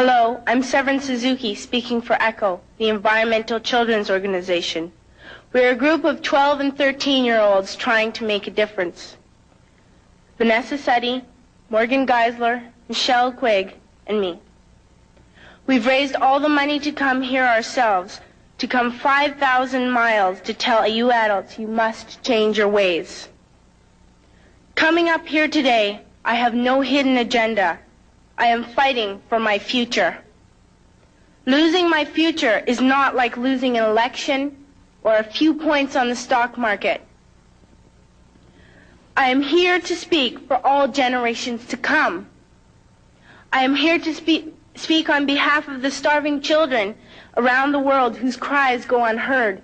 Hello, I'm Severin Suzuki speaking for ECHO, the Environmental Children's Organization. We're a group of 12 and 13-year-olds trying to make a difference. Vanessa Seti, Morgan Geisler, Michelle Quigg, and me. We've raised all the money to come here ourselves, to come 5,000 miles to tell you adults you must change your ways. Coming up here today, I have no hidden agenda. I am fighting for my future. Losing my future is not like losing an election or a few points on the stock market. I am here to speak for all generations to come. I am here to speak on behalf of the starving children around the world whose cries go unheard.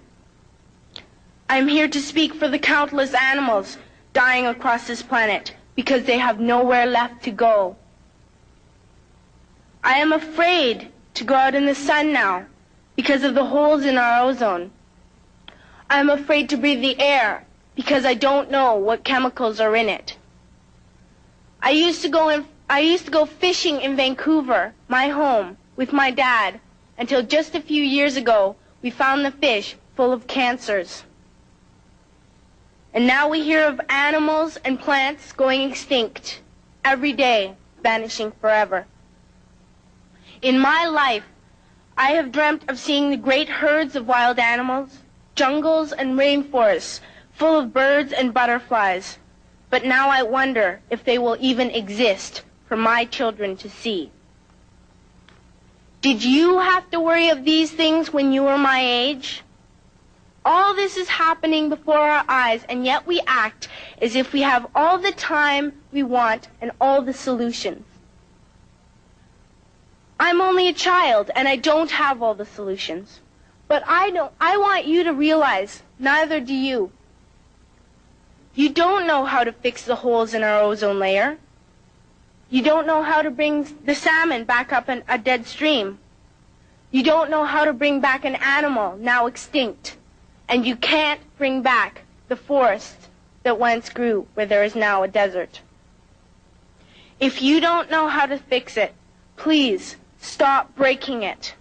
I am here to speak for the countless animals dying across this planet because they have nowhere left to go. I am afraid to go out in the sun now because of the holes in our ozone. I am afraid to breathe the air because I don't know what chemicals are in it. I used to go fishing in Vancouver, my home, with my dad, until just a few years ago we found the fish full of cancers. And now we hear of animals and plants going extinct every day, vanishing forever. In my life, I have dreamt of seeing the great herds of wild animals, jungles and rainforests full of birds and butterflies. But now I wonder if they will even exist for my children to see. Did you have to worry of these things when you were my age? All this is happening before our eyes, and yet we act as if we have all the time we want and all the solutions. I'm only a child, and I don't have all the solutions. But I want you to realize, neither do you. You don't know how to fix the holes in our ozone layer. You don't know how to bring the salmon back up in a dead stream. You don't know how to bring back an animal now extinct. And you can't bring back the forest that once grew where there is now a desert. If you don't know how to fix it, please stop breaking it.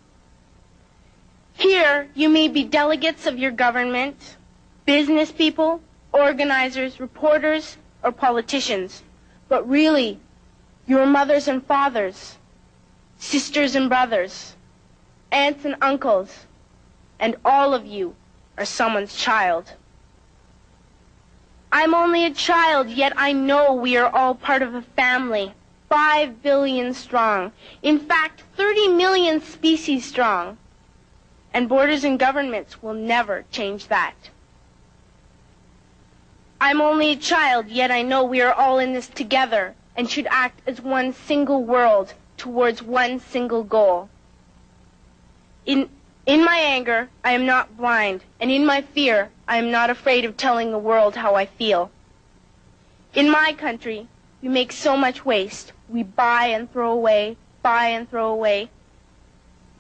Here, you may be delegates of your government, business people, organizers, reporters, or politicians, but really, your mothers and fathers, sisters and brothers, aunts and uncles, and all of you are someone's child. I'm only a child, yet I know we are all part of a family, 5 billion strong. In fact, 30 million species strong. And borders and governments will never change that. I'm only a child, yet I know we are all in this together and should act as one single world towards one single goal. In my anger, I am not blind, and in my fear, I am not afraid of telling the world how I feel. In my country, we make so much waste. We buy and throw away, buy and throw away,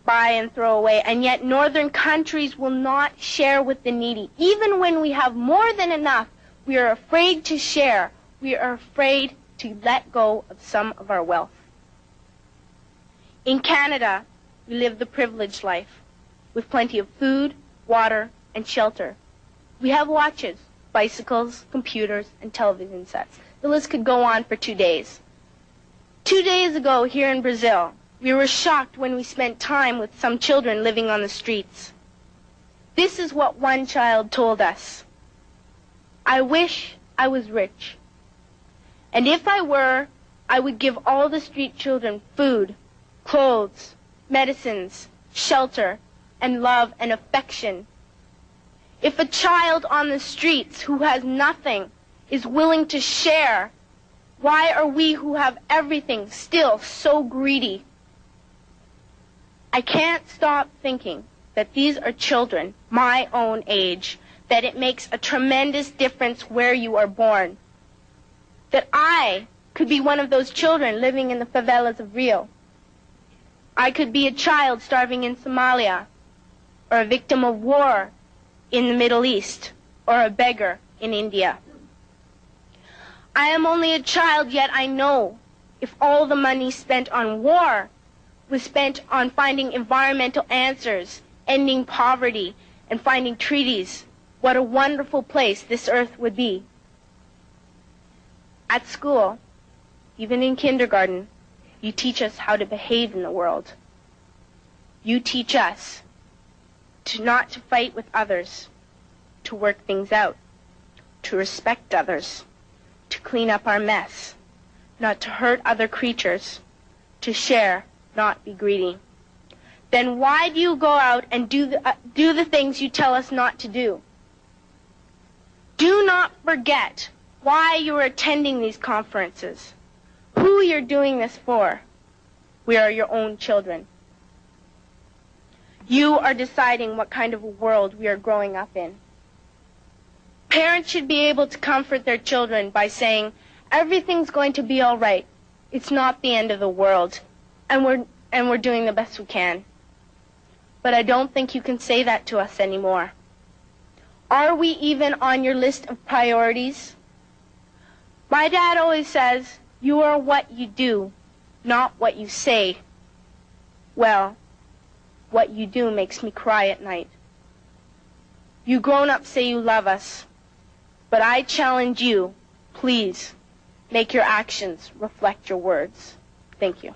buy and throw away, and yet northern countries will not share with the needy. Even when we have more than enough, we are afraid to share. We are afraid to let go of some of our wealth. In Canada, we live the privileged life, with plenty of food, water, and shelter. We have watches, bicycles, computers, and television sets. The list could go on for 2 days. 2 days ago, here in Brazil, we were shocked when we spent time with some children living on the streets. This is what one child told us. I wish I was rich. And if I were, I would give all the street children food, clothes, medicines, shelter, and love and affection. If a child on the streets who has nothing is willing to share, why are we who have everything still so greedy? I can't stop thinking that these are children my own age, that it makes a tremendous difference where you are born. That I could be one of those children living in the favelas of Rio. I could be a child starving in Somalia, or a victim of war in the Middle East, or a beggar in India. I am only a child, yet I know if all the money spent on war was spent on finding environmental answers, ending poverty, and finding treaties, what a wonderful place this earth would be. At school, even in kindergarten, you teach us how to behave in the world. You teach us not to fight with others, to work things out, to respect others, to clean up our mess, not to hurt other creatures, to share, not be greedy. Then why do you go out and do the things you tell us not to do? Do not forget why you are attending these conferences, who you're doing this for. We are your own children. You are deciding what kind of a world we are growing up in. Parents should be able to comfort their children by saying, everything's going to be all right. It's not the end of the world, and we're doing the best we can. But I don't think you can say that to us anymore. Are we even on your list of priorities? My dad always says, you are what you do, not what you say. Well, what you do makes me cry at night. You grown-ups say you love us, but I challenge you, please, make your actions reflect your words. Thank you.